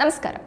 നമസ്കാരം.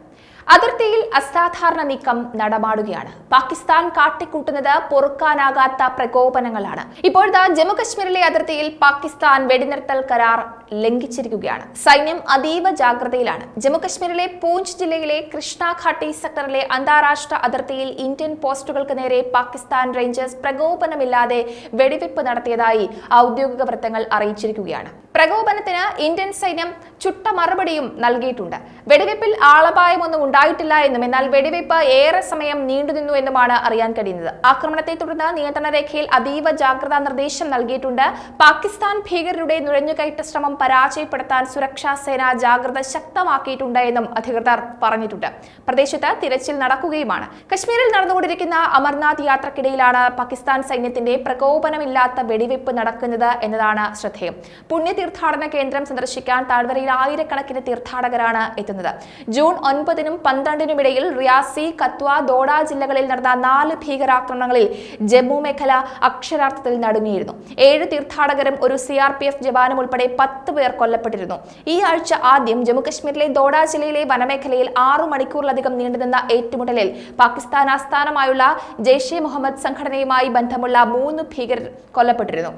അതിർത്തിയിൽ അസാധാരണ നീക്കം നടമാടുകയാണ്. പാകിസ്ഥാൻ കാട്ടിക്കൂട്ടുന്നത് പൊറുക്കാനാകാത്ത പ്രകോപനങ്ങളാണ്. ഇപ്പോഴത്തെ ജമ്മുകശ്മീരിലെ അതിർത്തിയിൽ പാകിസ്ഥാൻ വെടിനിർത്തൽ കരാർ ലംഘിച്ചിരിക്കുകയാണ്. സൈന്യം അതീവ ജാഗ്രതയിലാണ്. ജമ്മുകശ്മീരിലെ പൂഞ്ച് ജില്ലയിലെ കൃഷ്ണ ഘാട്ടി സെക്ടറിലെ അന്താരാഷ്ട്ര അതിർത്തിയിൽ ഇന്ത്യൻ പോസ്റ്റുകൾക്ക് നേരെ പാകിസ്ഥാൻ റേഞ്ചേഴ്സ് പ്രകോപനമില്ലാതെ വെടിവെപ്പ് നടത്തിയതായി ഔദ്യോഗിക വൃത്തങ്ങൾ അറിയിച്ചിരിക്കുകയാണ്. പ്രകോപനത്തിന് ഇന്ത്യൻ സൈന്യം ചുട്ട മറുപടിയും നൽകിയിട്ടുണ്ട്. വെടിവെപ്പിൽ ആളപായമൊന്നും ഉണ്ടായിട്ടില്ല എന്നും എന്നാൽ വെടിവെപ്പ് ഏറെ സമയം നീണ്ടുനിന്നു എന്നുമാണ് അറിയാൻ കഴിയുന്നത്. ആക്രമണത്തെ തുടർന്ന് നിയന്ത്രണ രേഖയിൽ അതീവ ജാഗ്രതാ നിർദ്ദേശം നൽകിയിട്ടുണ്ട്. പാകിസ്ഥാൻ ഭീകരരുടെ നുഴഞ്ഞുകയറ്റ ശ്രമം പരാജയപ്പെടുത്താൻ സുരക്ഷാ സേന ജാഗ്രത ശക്തമാക്കിയിട്ടുണ്ട് എന്നും അധികൃതർ പറഞ്ഞിട്ടുണ്ട്. പ്രദേശത്ത് തിരച്ചിൽ നടക്കുകയുമാണ്. കശ്മീരിൽ നടന്നുകൊണ്ടിരിക്കുന്ന അമർനാഥ് യാത്രക്കിടയിലാണ് പാകിസ്ഥാൻ സൈന്യത്തിന്റെ പ്രകോപനമില്ലാത്ത വെടിവെപ്പ് നടക്കുന്നത് എന്നതാണ് ശ്രദ്ധേയം. പുണ്യ തീർത്ഥാടന കേന്ദ്രം സന്ദർശിക്കാൻ താഴ്വരയിൽ ആയിരക്കണക്കിന് തീർത്ഥാടകരാണ് എത്തുന്നത്. ജൂൺ 9-നും 12-നും ഇടയിൽ റിയാസി, കത്വ, ദോഡ ജില്ലകളിൽ നടന്ന 4 ഭീകരാക്രമണങ്ങളിൽ ജമ്മു മേഖല അക്ഷരാർത്ഥത്തിൽ നടുങ്ങിയിരുന്നു. 7 തീർത്ഥാടകരും ഒരു CRPF ജവാനും ഉൾപ്പെടെ 10 പേർ കൊല്ലപ്പെട്ടിരുന്നു. ഈ ആഴ്ച ആദ്യം ജമ്മുകശ്മീരിലെ ദോഡ ജില്ലയിലെ വനമേഖലയിൽ 6 മണിക്കൂറിലധികം നീണ്ടുനിന്ന ഏറ്റുമുട്ടലിൽ പാകിസ്ഥാൻ ആസ്ഥാനമായുള്ള ജെയ്ഷെ മുഹമ്മദ് സംഘടനയുമായി ബന്ധമുള്ള 3 ഭീകരർ കൊല്ലപ്പെട്ടിരുന്നു.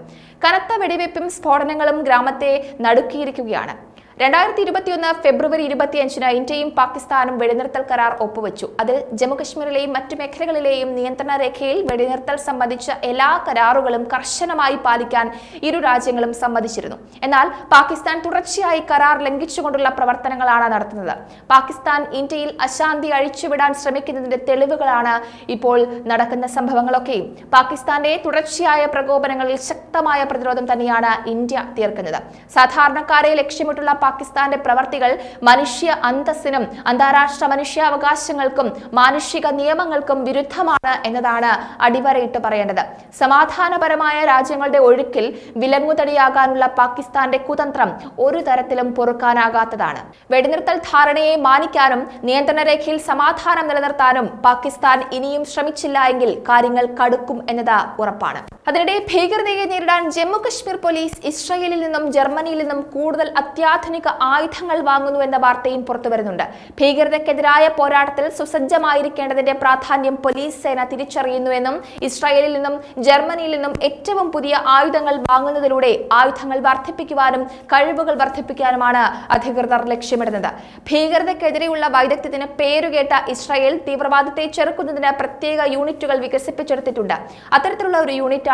കനത്ത വെടിവെപ്പും സ്ഫോടനങ്ങളും ഗ്രാമത്തെ നടുക്കിയിരിക്കുകയാണ്. 2021 ഫെബ്രുവരി 25-ന് ഇന്ത്യയും പാകിസ്ഥാനും വെടിനിർത്തൽ കരാർ ഒപ്പുവെച്ചു. അതിൽ ജമ്മുകശ്മീരിലെയും മറ്റു മേഖലകളിലെയും നിയന്ത്രണ രേഖയിൽ വെടിനിർത്തൽ സംബന്ധിച്ച എല്ലാ കരാറുകളും കർശനമായി പാലിക്കാൻ ഇരു രാജ്യങ്ങളും സമ്മതിച്ചിരുന്നു. എന്നാൽ പാകിസ്ഥാൻ തുടർച്ചയായി കരാർ ലംഘിച്ചുകൊണ്ടുള്ള പ്രവർത്തനങ്ങളാണ് നടത്തുന്നത്. പാകിസ്ഥാൻ ഇന്ത്യയിൽ അശാന്തി അഴിച്ചുവിടാൻ ശ്രമിക്കുന്നതിന്റെ തെളിവുകളാണ് ഇപ്പോൾ നടക്കുന്ന സംഭവങ്ങളൊക്കെയും. പാകിസ്ഥാന്റെ തുടർച്ചയായ പ്രകോപനങ്ങളിൽ ശക്തമായ പ്രതിരോധം തന്നെയാണ് ഇന്ത്യ തീർക്കുന്നത്. സാധാരണക്കാരെ ലക്ഷ്യമിട്ടുള്ള പാകിസ്ഥാന്റെ പ്രവർത്തികൾ മനുഷ്യ അന്തസ്സിനും അന്താരാഷ്ട്ര മനുഷ്യാവകാശങ്ങൾക്കും മാനുഷിക നിയമങ്ങൾക്കും വിരുദ്ധമാണ് എന്നതാണ് അടിവരയിട്ട് പറയേണ്ടത്. സമാധാനപരമായ രാജ്യങ്ങളുടെ ഒഴുക്കിൽ വിലങ്ങുതടിയാകാനുള്ള പാകിസ്ഥാന്റെ കുതന്ത്രം ഒരു തരത്തിലും പൊറുക്കാനാകാത്തതാണ്. വെടിനിർത്തൽ ധാരണയെ മാനിക്കാനും നിയന്ത്രണ രേഖയിൽ സമാധാനം നിലനിർത്താനും പാകിസ്ഥാൻ ഇനിയും ശ്രമിച്ചില്ല എങ്കിൽ കാര്യങ്ങൾ കടുക്കും എന്നത് ഉറപ്പാണ്. അതിനിടെ ഭീകരതയെ നേരിടാൻ ജമ്മുകശ്മീർ പോലീസ് ഇസ്രായേലിൽ നിന്നും ജർമ്മനിയിൽ നിന്നും കൂടുതൽ അത്യാധുനിക ആയുധങ്ങൾ വാങ്ങുന്നു എന്ന വാർത്തയും പുറത്തുവരുന്നുണ്ട്. ഭീകരതയ്ക്കെതിരായ പോരാട്ടത്തിൽ സുസജ്ജമായിരിക്കേണ്ടതിന്റെ പ്രാധാന്യം പോലീസ് സേന തിരിച്ചറിയുന്നുവെന്നും ഇസ്രായേലിൽ നിന്നും ജർമ്മനിയിൽ നിന്നും ഏറ്റവും പുതിയ ആയുധങ്ങൾ വാങ്ങുന്നതിലൂടെ ആയുധങ്ങൾ വർദ്ധിപ്പിക്കുവാനും കഴിവുകൾ വർദ്ധിപ്പിക്കാനുമാണ് അധികൃതർ ലക്ഷ്യമിടുന്നത്. ഭീകരതയ്ക്കെതിരെയുള്ള വൈദഗ്ധ്യത്തിന് പേരുകേട്ട ഇസ്രായേൽ തീവ്രവാദത്തെ ചെറുക്കുന്നതിന് പ്രത്യേക യൂണിറ്റുകൾ വികസിപ്പിച്ചെടുത്തിട്ടുണ്ട്. അത്തരത്തിലുള്ള ഒരു യൂണിറ്റാണ്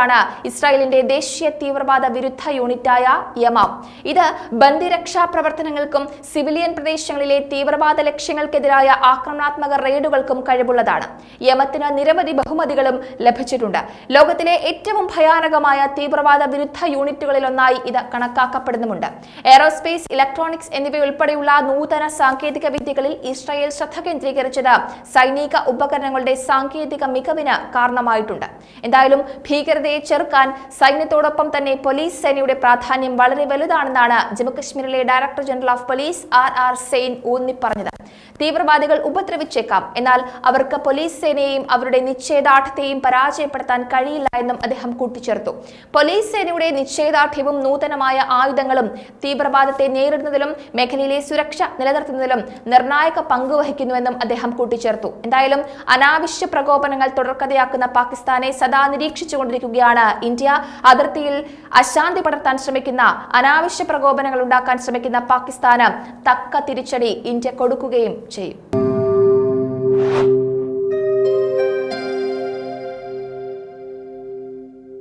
ഇസ്രായേലിന്റെ ദേശീയ തീവ്രവാദ വിരുദ്ധ യൂണിറ്റായ യമാം. ഇത് ബന്ദിരക്ഷാ പ്രവർത്തനങ്ങൾക്കും സിവിലിയൻ പ്രദേശങ്ങളിലെ തീവ്രവാദ ലക്ഷ്യങ്ങൾക്കെതിരായ ആക്രമണാത്മക റെയ്ഡുകൾക്കും കഴിവുള്ളതാണ്. യമത്തിന് നിരവധി ബഹുമതികളും ലഭിച്ചിട്ടുണ്ട്. ലോകത്തിലെ ഏറ്റവും ഭയാനകമായ തീവ്രവാദ വിരുദ്ധ യൂണിറ്റുകളിലൊന്നായി ഇത് കണക്കാക്കപ്പെടുന്നുമുണ്ട്. എയറോസ്പേസ്, ഇലക്ട്രോണിക്സ് എന്നിവയുൾപ്പെടെയുള്ള നൂതന സാങ്കേതിക വിദ്യകളിൽ ഇസ്രായേൽ ശ്രദ്ധ കേന്ദ്രീകരിച്ചത് സൈനിക ഉപകരണങ്ങളുടെ സാങ്കേതിക മികവിന് കാരണമായിട്ടുണ്ട്. എന്തായാലും ഭീകരതയെ ചെറുക്കാൻ സൈന്യത്തോടൊപ്പം തന്നെ പോലീസ് സേനയുടെ പ്രാധാന്യം വളരെ വലുതാണെന്നാണ് ജമ്മുകശ്മീരിലെ director general of police RR സെയിൻ ഊന്നി പറഞ്ഞത്. തീവ്രവാദികൾ ഉപദ്രവിച്ചേക്കാം, എന്നാൽ അവർക്ക് പോലീസ് സേനയെയും അവരുടെ നിശ്ചയദാർഢ്യത്തെയും പരാജയപ്പെടുത്താൻ കഴിയില്ല എന്നും അദ്ദേഹം കൂട്ടിച്ചേർത്തു. പോലീസ് സേനയുടെ നിശ്ചയദാർഢ്യവും നൂതനമായ ആയുധങ്ങളും തീവ്രവാദത്തെ നേരിടുന്നതിലും മേഖലയിലെ സുരക്ഷ നിലനിർത്തുന്നതിലും നിർണായക പങ്കുവഹിക്കുന്നുവെന്നും അദ്ദേഹം കൂട്ടിച്ചേർത്തു. എന്തായാലും അനാവശ്യ പ്രകോപനങ്ങൾ തുടർക്കഥയാക്കുന്ന പാകിസ്ഥാനെ സദാ നിരീക്ഷിച്ചുകൊണ്ടിരിക്കുകയാണ് ഇന്ത്യ. അതിർത്തിയിൽ അശാന്തി പടർത്താൻ ശ്രമിക്കുന്ന, അനാവശ്യ പ്രകോപനങ്ങൾ ഉണ്ടാക്കാൻ ശ്രമിക്കുന്ന പാകിസ്ഥാന് തക്ക തിരിച്ചടി ഇന്ത്യ കൊടുക്കുകയും ചെയ്യും.